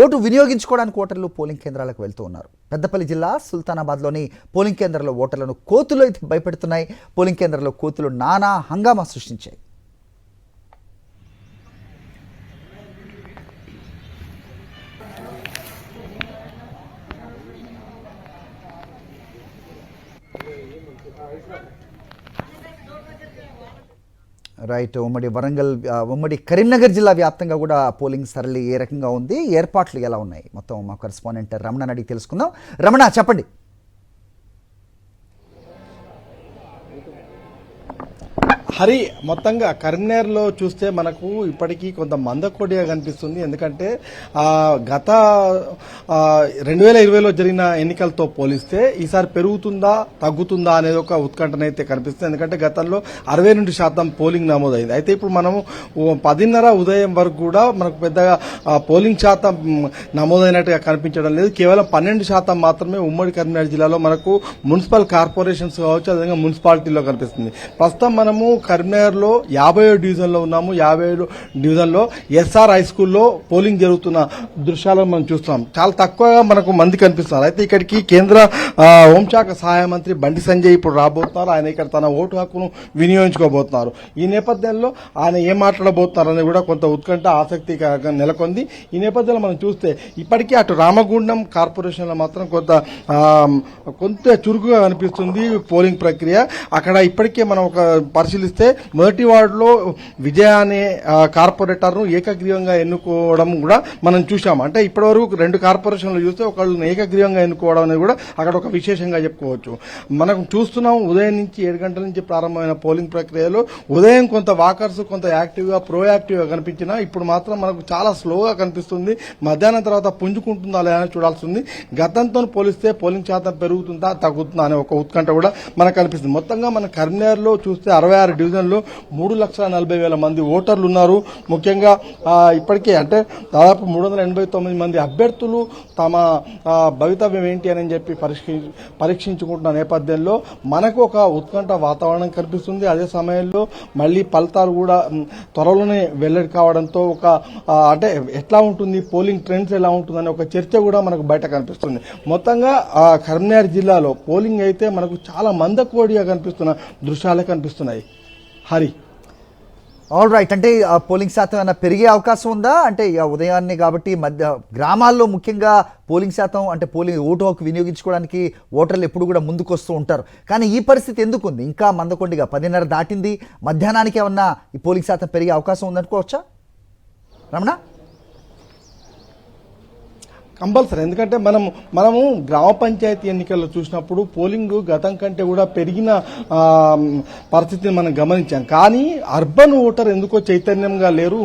Vote వినియోగించుకోవడానికి ఓటర్లు polling కేంద్రాలకు వెళ్తూ ఉన్నారు. పెద్దపల్లి జిల్లా సుల్తానాబాద్లోని పోలింగ్ కేంద్రంలో ఓటర్లను కోతులు అయితే భయపెడుతున్నాయి. పోలింగ్ కేంద్రంలో కోతులు నానా హంగామా సృష్టించాయి. రైట్. ఉమ్మడి కరీంనగర్ జిల్లా వ్యాప్తంగా కూడా పోలింగ్ సరళి ఏ రకంగా ఉంది, ఏర్పాట్లు ఎలా ఉన్నాయి, మొత్తం మా కరెస్పాండెంట్ రమణ అడిగి తెలుసుకుందాం. రమణ, చెప్పండి. హరి, మొత్తంగా కరీంనగర్లో చూస్తే మనకు ఇప్పటికీ కొంత మందకొడిగా కనిపిస్తుంది. ఎందుకంటే గత 2020లో జరిగిన ఎన్నికలతో పోలిస్తే ఈసారి పెరుగుతుందా తగ్గుతుందా అనేది ఒక ఉత్కంఠనైతే కనిపిస్తుంది. ఎందుకంటే గతంలో 62% పోలింగ్ నమోదైంది. అయితే ఇప్పుడు మనము 10:30 ఉదయం వరకు కూడా మనకు పెద్దగా పోలింగ్ శాతం నమోదైనట్టుగా కనిపించడం లేదు. కేవలం 12% మాత్రమే ఉమ్మడి కరీంనగర్ జిల్లాలో మనకు మున్సిపల్ కార్పొరేషన్స్ కావచ్చు, అదేవిధంగా మున్సిపాలిటీలో కనిపిస్తుంది. ప్రస్తుతం మనము కరీంనగర్ లో 57 డివిజన్లో ఉన్నాము. 57 డివిజన్లో ఎస్ఆర్ హై స్కూల్లో పోలింగ్ జరుగుతున్న దృశ్యాలను మనం చూస్తున్నాం. చాలా తక్కువగా మనకు మంది కనిపిస్తున్నారు. అయితే ఇక్కడికి కేంద్ర హోంశాఖ సహాయ మంత్రి బండి సంజయ్ ఇప్పుడు రాబోతున్నారు. ఆయన ఇక్కడ తన ఓటు హక్కును వినియోగించుకోబోతున్నారు. ఈ నేపథ్యంలో ఆయన ఏం మాట్లాడబోతున్నారు అనేది కూడా కొంత ఉత్కంఠ ఆసక్తి నెలకొంది. ఈ నేపథ్యంలో మనం చూస్తే ఇప్పటికీ అటు రామగుండం కార్పొరేషన్ లో మాత్రం కొంత చురుకుగా కనిపిస్తుంది పోలింగ్ ప్రక్రియ. అక్కడ ఇప్పటికే మనం ఒక పరిశీలిస్తే మొదటి వార్డులో విజయ అనే కార్పొరేటర్ ను ఏకగ్రీవంగా ఎన్నుకోవడం కూడా మనం చూసాం. అంటే ఇప్పటివరకు 2 కార్పొరేషన్లు చూస్తే ఒకళ్ళని ఏకగ్రీవంగా ఎన్నుకోవడం అనేది కూడా అక్కడ ఒక విశేషంగా చెప్పుకోవచ్చు. మనం చూస్తున్నాం ఉదయం నుంచి 7 గంటల నుంచి ప్రారంభమైన పోలింగ్ ప్రక్రియలో ఉదయం కొంత వాకర్స్ కొంత యాక్టివ్గా ప్రోయాక్టివ్గా కనిపించినా ఇప్పుడు మాత్రం మనకు చాలా స్లోగా కనిపిస్తుంది. మధ్యాహ్నం తర్వాత పుంజుకుంటుందా లేదా అని చూడాల్సింది. గతంతో పోలిస్తే పోలింగ్ శాతం పెరుగుతుందా తగ్గుతుందా అనే ఒక ఉత్కంఠ కూడా మనకు కనిపిస్తుంది. మొత్తంగా మన కరీంనగర్ లో చూస్తే 66 డివిజన్లో 3,40,000 మంది ఓటర్లు ఉన్నారు. ముఖ్యంగా ఇప్పటికే అంటే దాదాపు 389 మంది అభ్యర్థులు తమ భవితవ్యం ఏంటి అని చెప్పి పరీక్షించుకుంటున్న నేపథ్యంలో మనకు ఒక ఉత్కంఠ వాతావరణం కనిపిస్తుంది. అదే సమయంలో మళ్లీ ఫలితాలు కూడా త్వరలోనే వెల్లడి కావడంతో అంటే ఎట్లా ఉంటుంది పోలింగ్ ట్రెండ్స్ ఎలా ఉంటుందనే ఒక చర్చ కూడా మనకు బయట కనిపిస్తుంది. మొత్తంగా కరీంనగర్ జిల్లాలో పోలింగ్ అయితే మనకు చాలా మందకోడిగా కనిపిస్తున్న దృశ్యాలే కనిపిస్తున్నాయి. Hari, all right. అంటే పోలింగ్ శాతం ఏమైనా పెరిగే అవకాశం ఉందా? అంటే ఉదయాన్నే కాబట్టి మధ్య గ్రామాల్లో ముఖ్యంగా పోలింగ్ శాతం అంటే ఓటు హక్కు వినియోగించుకోవడానికి ఓటర్లు ఎప్పుడు కూడా ముందుకు వస్తూ ఉంటారు. కానీ ఈ పరిస్థితి ఎందుకు ఉంది? ఇంకా మందకొండిగా 10:30 దాటింది. మధ్యాహ్నానికి ఏమన్నా ఈ పోలింగ్ శాతం పెరిగే అవకాశం ఉందనుకోవచ్చా రమణ? కంపల్సరీ. ఎందుకంటే మనము గ్రామ పంచాయతీ ఎన్నికల్లో చూసినప్పుడు పోలింగ్ గతం కంటే కూడా పెరిగిన పరిస్థితిని మనం గమనించాం. కానీ అర్బన్ ఓటర్ ఎందుకో చైతన్యంగా లేరు.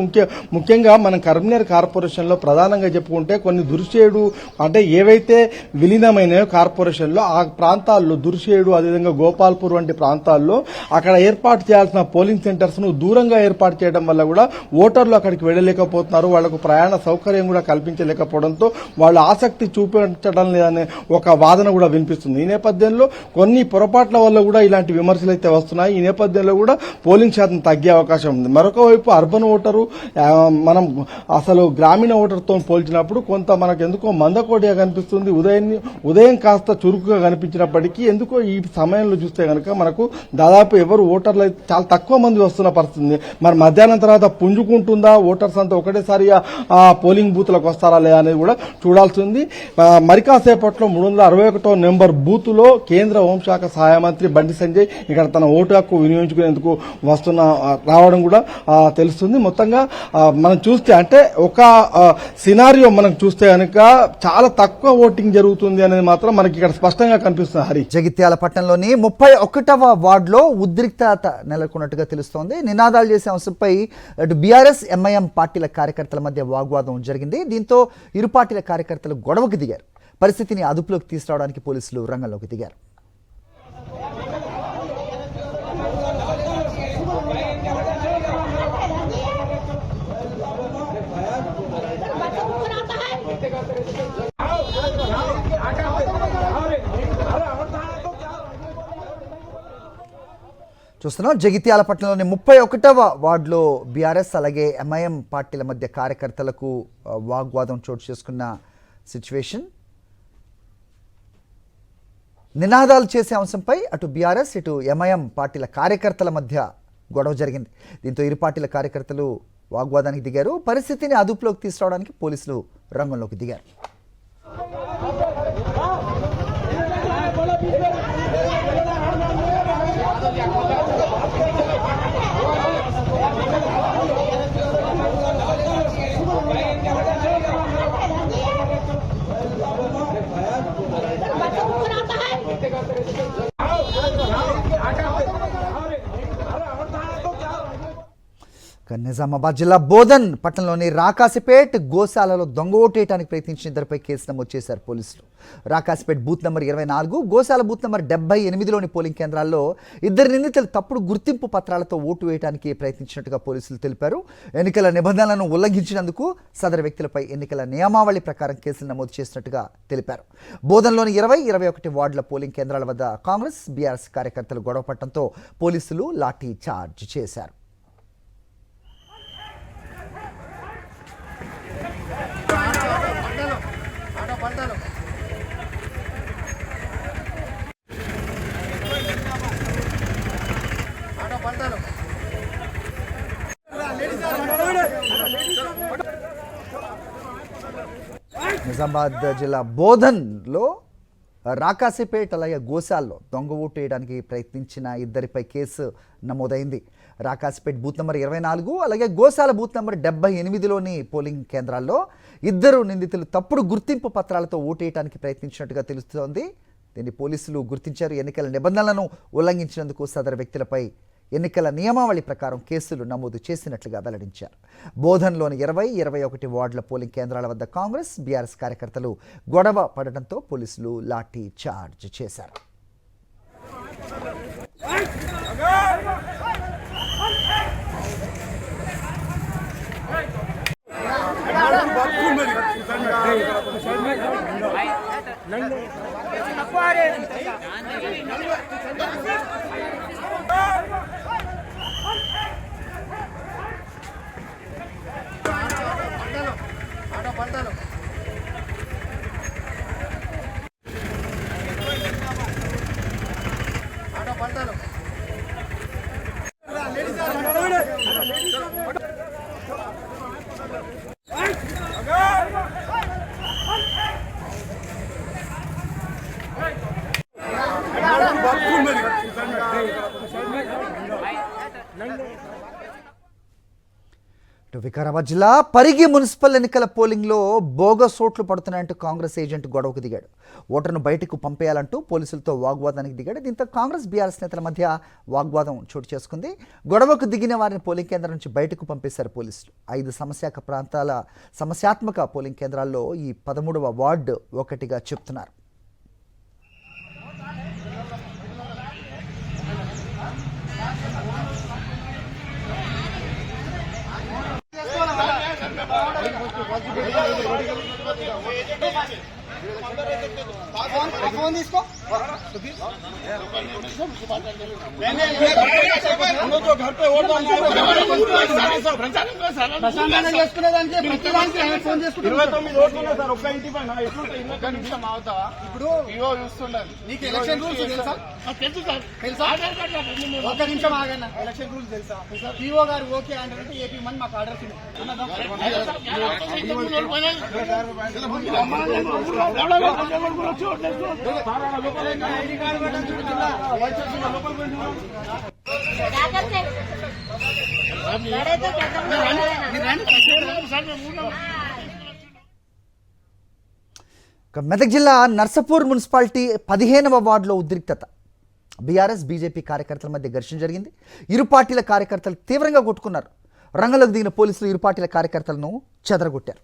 ముఖ్యంగా మనం కరీంనగర్ కార్పొరేషన్ లో ప్రధానంగా చెప్పుకుంటే కొన్ని దుర్షేడు అంటే ఏవైతే విలీనమైనాయో కార్పొరేషన్ లో ఆ ప్రాంతాల్లో దుర్షేడు, అదేవిధంగా గోపాల్పూర్ వంటి ప్రాంతాల్లో అక్కడ ఏర్పాటు చేయాల్సిన పోలింగ్ సెంటర్స్ ను దూరంగా ఏర్పాటు చేయడం వల్ల కూడా ఓటర్లు అక్కడికి వెళ్లలేకపోతున్నారు. వాళ్లకు ప్రయాణ సౌకర్యం కూడా కల్పించలేకపోవడంతో వాళ్ళు ఆసక్తి చూపించడం లేదనే ఒక వాదన కూడా వినిపిస్తుంది. ఈ నేపథ్యంలో కొన్ని పొరపాట్ల వల్ల కూడా ఇలాంటి విమర్శలు అయితే వస్తున్నాయి. ఈ నేపథ్యంలో కూడా పోలింగ్ శాతం తగ్గే అవకాశం ఉంది. మరొక వైపు అర్బన్ ఓటరు మనం అసలు గ్రామీణ ఓటర్తో పోల్చినప్పుడు కొంత మనకు ఎందుకో మందకోడిగా కనిపిస్తుంది. ఉదయం కాస్త చురుకుగా కనిపించినప్పటికీ ఎందుకో ఈ సమయంలో చూస్తే కనుక మనకు దాదాపు ఎవరు ఓటర్లు అయితే చాలా తక్కువ మంది వస్తున్న పరిస్థితి. మరి మధ్యాహ్నం తర్వాత పుంజుకుంటుందా ఓటర్స్ అంతా ఒకటేసారిగా పోలింగ్ బూత్లకు వస్తారా లేదా అనేది కూడా చూడాల్సింది. మరి కాసేపట్లో 361వ నెంబర్ బూత్ లో కేంద్ర హోంశాఖ సహాయ మంత్రి బండి సంజయ్ ఇక్కడ తన ఓటు హక్కు వినియోగించుకునేందుకు రావడం కూడా తెలుస్తుంది. మొత్తంగా మనం చూస్తే అంటే ఒక సినారియో మనం చూస్తే కనుక చాలా తక్కువ ఓటింగ్ జరుగుతుంది అనేది మాత్రం మనకి ఇక్కడ స్పష్టంగా కనిపిస్తుంది. హరి, జగిత్యాల పట్టణంలోని 31వ వార్డులో ఉద్రిక్తత నెలకొన్నట్టుగా తెలుస్తోంది. నినాదాలు చేసే అంశంపై అటు బీఆర్ఎస్ ఎంఐఎం పార్టీల కార్యకర్తల మధ్య వాగ్వాదం జరిగింది. దీంతో ఇరు పార్టీల కార్యకర్తలు గొడవకు దిగారు. పరిస్థితిని అదుపులోకి తీసుకురావడానికి పోలీసులు రంగంలోకి దిగారు. చూస్తున్నాం జగిత్యాల పట్టణంలోని 31వ వార్డులో బీఆర్ఎస్ అలాగే ఎంఐఎం పార్టీల మధ్య కార్యకర్తలకు వాగ్వాదం చోటు చేసుకున్న సిచ్యువేషన్. నినాదాలు చేసే అంశంపై అటు బీఆర్ఎస్ ఇటు ఎంఐఎం పార్టీల కార్యకర్తల మధ్య గొడవ జరిగింది. దీంతో ఇరు పార్టీల కార్యకర్తలు వాగ్వాదానికి దిగారు. పరిస్థితిని అదుపులోకి తీసుకురావడానికి పోలీసులు రంగంలోకి దిగారు. నిజామాబాద్ జిల్లా బోధన్ పట్టణంలోని రాకాసిపేట్ గోశాలలో దొంగ ఓటేయడానికి ప్రయత్నించిన ఇద్దరిపై కేసు నమోదు చేశారు పోలీసులు. రాకాసిపేట్ బూత్ నెంబర్ 24, గోశాల బూత్ నెంబర్ 78లోని పోలింగ్ కేంద్రాల్లో ఇద్దరు నిందితులు తప్పుడు గుర్తింపు పత్రాలతో ఓటు వేయడానికి ప్రయత్నించినట్టుగా పోలీసులు తెలిపారు. ఎన్నికల నిబంధనలను ఉల్లంఘించినందుకు సదరు వ్యక్తులపై ఎన్నికల నియమావళి ప్రకారం కేసులు నమోదు చేసినట్టుగా తెలిపారు. బోధన్లోని 20, 21 వార్డుల పోలింగ్ కేంద్రాల వద్ద కాంగ్రెస్, బీఆర్ఎస్ కార్యకర్తలు గొడవ పడటంతో పోలీసులు లాఠీ చార్జ్ చేశారు. నిజామాబాద్ జిల్లా బోధన్లో రాకాసిపేట్ అలాగే గోశాల్లో దొంగ ఓటు వేయడానికి ప్రయత్నించిన ఇద్దరిపై కేసు నమోదైంది. రాకాసిపేట్ బూత్ నెంబర్ 24 అలాగే గోశాల బూత్ నెంబర్ 78లోని పోలింగ్ కేంద్రాల్లో ఇద్దరు నిందితులు తప్పుడు గుర్తింపు పత్రాలతో ఓటు వేయడానికి ప్రయత్నించినట్టుగా తెలుస్తోంది. దీన్ని పోలీసులు గుర్తించారు. ఎన్నికల నిబంధనలను ఉల్లంఘించినందుకు సదరు వ్యక్తులపై ఎన్నికల నియమావళి ప్రకారం కేసులు నమోదు చేసినట్లుగా వెల్లడించారు. బోధన్లోని 20, 21 వార్డుల పోలింగ్ కేంద్రాల వద్ద కాంగ్రెస్, బీఆర్ఎస్ కార్యకర్తలు గొడవ పడడంతో పోలీసులు లాఠీ చార్జ్ చేశారు. వికారాబాద్ జిల్లా పరిగి మున్సిపల్ ఎన్నికల పోలింగ్లో బోగస్ ఓట్లు పడుతున్నాయంటూ కాంగ్రెస్ ఏజెంట్ గొడవకు దిగాడు. ఓటర్ను బయటకు పంపేయాలంటూ పోలీసులతో వాగ్వాదానికి దిగాడు. దీంతో కాంగ్రెస్, బీఆర్ఎస్ నేతల మధ్య వాగ్వాదం చోటు చేసుకుంది. గొడవకు దిగిన వారిని పోలింగ్ కేంద్రం నుంచి బయటకు పంపేశారు పోలీసులు. 5 సమస్యాత్మక పోలింగ్ కేంద్రాల్లో ఈ 13వ వార్డు ఒకటిగా చెప్తున్నారు. फोन इसको जो घर पे నీకు ఎలక్షన్ రూల్స్ తెలుసా? ఒక్క నిమిషం ఆగన్నా. ఎలక్షన్ రూల్స్ తెలుసా? పీఓ గారు ఓకే అంటే ఏపీ మని మాకు ఆర్డర్స్ మెదక్ జిల్లా నర్సాపూర్ మున్సిపాలిటీ 15వ వార్డులో ఉద్రిక్తత. బీఆర్ఎస్, బీజేపీ కార్యకర్తల మధ్య ఘర్షణ జరిగింది. ఇరు పార్టీల కార్యకర్తలు తీవ్రంగా కొట్టుకున్నారు. రంగంలోకి దిగిన పోలీసులు ఇరు పార్టీల కార్యకర్తలను చెదరగొట్టారు.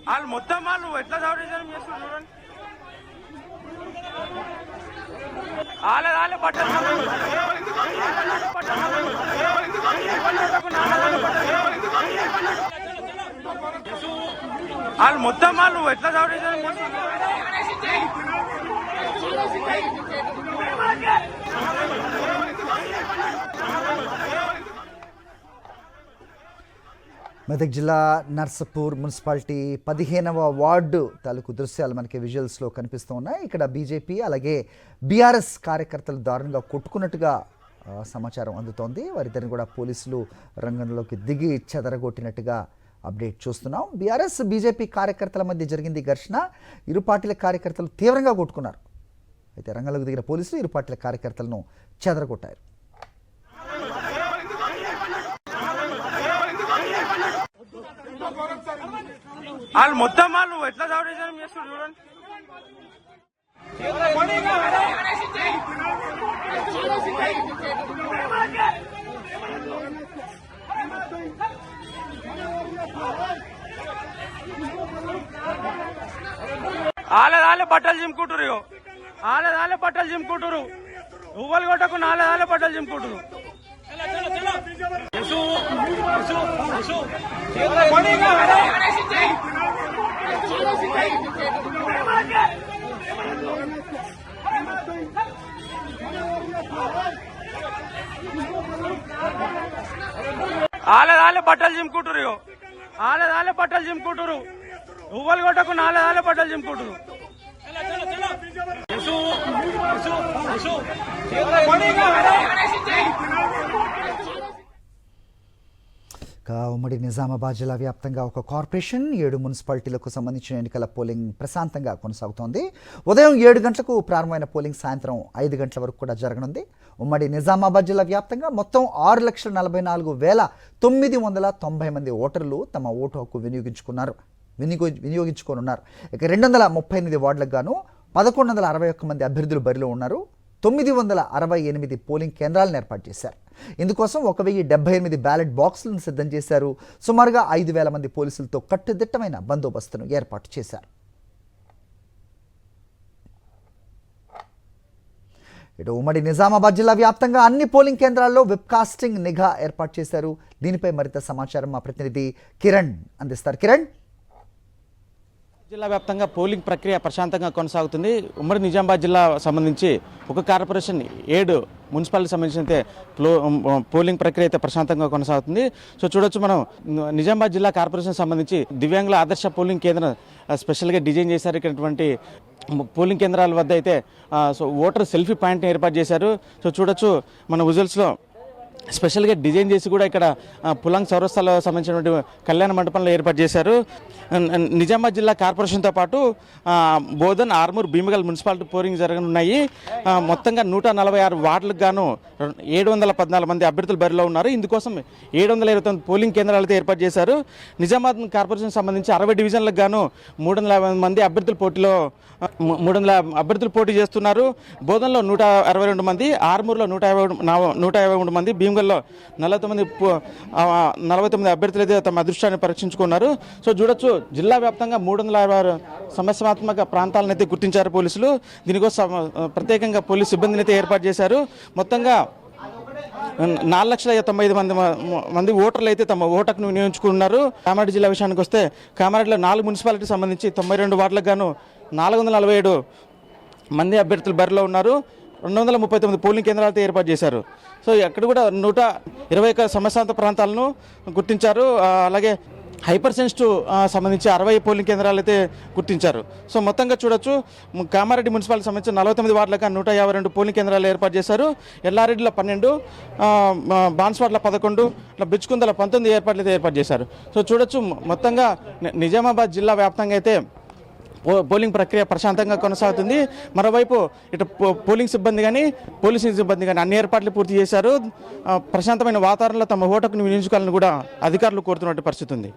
వాళ్ళు మొత్తం వాళ్ళు ఎట్లా దౌర్జన్యం చేస్తున్నారు చూడండి. వాళ్ళ బట్టలు వాళ్ళు మొత్తం వాళ్ళు ఎట్లా చదివించారు? మెదక్ జిల్లా నర్సపూర్ మున్సిపాలిటీ 15వ వార్డు తాలూకు దృశ్యాలు మనకి విజువల్స్లో కనిపిస్తూ ఉన్నాయి. ఇక్కడ బీజేపీ అలాగే బీఆర్ఎస్ కార్యకర్తలు దారుణంగా కొట్టుకున్నట్టుగా సమాచారం అందుతోంది. వారిద్దరిని కూడా పోలీసులు రంగంలోకి దిగి చెదరగొట్టినట్టుగా అప్డేట్ చూస్తున్నాం. బీఆర్ఎస్ బీజేపీ కార్యకర్తల మధ్య జరిగింది ఘర్షణ. ఇరు పార్టీల కార్యకర్తలు తీవ్రంగా కొట్టుకున్నారు. అయితే రంగంలోకి దిగిన పోలీసులు ఇరు పార్టీల కార్యకర్తలను చెదరగొట్టారు. వాళ్ళు మొత్తం వాళ్ళు ఎట్లా చదివించారు చేస్తారు చూడండి. వాళ్ళే బట్టలు చింపుకుంటారు, వాళ్ళే బట్టలు చింపుకుంటారు. నువ్వులు కొట్టకు వాళ్ళే బట్టలు చింపుకుంటారు. వాళ్ళే బట్టలు చింపుకుంటారు, వాళ్ళే బట్టలు చింపుకుంటారు. నువ్వులు కొట్టకు వాళ్ళే బట్టలు చింపుకుంటారు. ఉమ్మడి నిజామాబాద్ జిల్లా వ్యాప్తంగా ఒక కార్పొరేషన్ 7 మున్సిపాలిటీలకు సంబంధించిన ఎన్నికల పోలింగ్ ప్రశాంతంగా కొనసాగుతోంది. ఉదయం 7 గంటలకు ప్రారంభమైన పోలింగ్ సాయంత్రం 5 గంటల వరకు కూడా జరగనుంది. ఉమ్మడి నిజామాబాద్ జిల్లా వ్యాప్తంగా మొత్తం 6,44,990 మంది ఓటర్లు తమ ఓటు హక్కు వినియోగించుకోనున్నారు. ఇక 238 వార్డులకు గాను 1,161 మంది అభ్యర్థులు బరిలో ఉన్నారు. 968 పోలింగ్ కేంద్రాలను ఏర్పాటు చేశారు. ఇందుకోసం 1,078 బ్యాలెట్ బాక్సులను సిద్ధం చేశారు. సుమారుగా 5,000 మంది పోలీసులతో కట్టుదిట్టమైన బందోబస్తును ఏర్పాటు చేశారు. ఇటు ఉమ్మడి నిజామాబాద్ జిల్లా వ్యాప్తంగా అన్ని పోలింగ్ కేంద్రాల్లో వెబ్కాస్టింగ్ నిఘా ఏర్పాటు చేశారు. దీనిపై మరింత సమాచారం మా ప్రతినిధి కిరణ్ అందిస్తారు. కిరణ్, జిల్లా వ్యాప్తంగా పోలింగ్ ప్రక్రియ ప్రశాంతంగా కొనసాగుతుంది. ఉమ్మడి నిజామాబాద్ జిల్లా సంబంధించి ఒక కార్పొరేషన్ 7 మున్సిపాలిటీ సంబంధించిన పోలింగ్ ప్రక్రియ అయితే ప్రశాంతంగా కొనసాగుతుంది. సో చూడొచ్చు మనం నిజామాబాద్ జిల్లా కార్పొరేషన్ సంబంధించి దివ్యాంగుల ఆదర్శ పోలింగ్ కేంద్రం స్పెషల్గా డిజైన్ చేశారు. ఇటువంటి పోలింగ్ కేంద్రాల వద్ద అయితే సో ఓటర్ సెల్ఫీ పాయింట్ని ఏర్పాటు చేశారు. సో చూడొచ్చు మన విజువల్స్లో స్పెషల్గా డిజైన్ చేసి కూడా ఇక్కడ పులాంగ్ చౌరస్తాలో సంబంధించినటువంటి కళ్యాణ మండపంలో ఏర్పాటు చేశారు. నిజామాబాద్ జిల్లా కార్పొరేషన్తో పాటు బోధన్, ఆర్మూర్, భీమగల్ మున్సిపాలిటీ పోలింగ్ జరగనున్నాయి. మొత్తంగా 146 వార్డులకు గాను 714 మంది అభ్యర్థులు బరిలో ఉన్నారు. ఇందుకోసం 729 పోలింగ్ కేంద్రాలు అయితే ఏర్పాటు చేశారు. నిజామాబాద్ కార్పొరేషన్ సంబంధించి 60 డివిజన్లకు గాను 350 మంది అభ్యర్థులు 300 అభ్యర్థులు పోటీ చేస్తున్నారు. బోధన్లో 162 మంది, ఆర్మూర్లో 153 మంది, భీమగల్లో 49 అభ్యర్థులు అయితే తమ అదృష్టాన్ని పరీక్షించుకున్నారు. సో చూడొచ్చు జిల్లా వ్యాప్తంగా 356 సమస్యాత్మక ప్రాంతాలను అయితే గుర్తించారు పోలీసులు. దీనికోసం ప్రత్యేకంగా పోలీసు సిబ్బందిని అయితే ఏర్పాటు చేశారు. మొత్తంగా 4,95,000 మంది ఓటర్లు అయితే తమ ఓటును వినియోగించుకున్నారు. కామారెడ్డి జిల్లా విషయానికి వస్తే కామారెడ్డిలో 4 మున్సిపాలిటీ సంబంధించి 92 వార్డులకు గాను 447 మంది అభ్యర్థులు బరిలో ఉన్నారు. 239 పోలింగ్ కేంద్రాలతో ఏర్పాటు చేశారు. సో అక్కడ కూడా 121 సమస్యాత్మక ప్రాంతాలను గుర్తించారు. అలాగే హైపర్ సెన్సిటివ్ సంబంధించి 60 పోలింగ్ కేంద్రాలు అయితే గుర్తించారు. సో మొత్తంగా చూడొచ్చు కామారెడ్డి మున్సిపాలిటీ సంబంధించి 49 వార్డులకు 152 పోలింగ్ కేంద్రాలు ఏర్పాటు చేశారు. ఎల్లారెడ్డిలో 12, బాన్స్వాడలో 11, బిచ్కుందలో 19 ఏర్పాటు చేశారు. సో చూడొచ్చు మొత్తంగా నిజామాబాద్ జిల్లా వ్యాప్తంగా అయితే పోలింగ్ ప్రక్రియ ప్రశాంతంగా కొనసాగుతుంది. మరోవైపు ఇటు పోలింగ్ సిబ్బంది కానీ పోలీసింగ్ సిబ్బంది కానీ అన్ని ఏర్పాట్లు పూర్తి చేశారు. ప్రశాంతమైన వాతావరణంలో తమ ఓటును వినియోగించుకోవాలని కూడా అధికారులు కోరుతున్నట్టు పరిస్థితి ఉంది.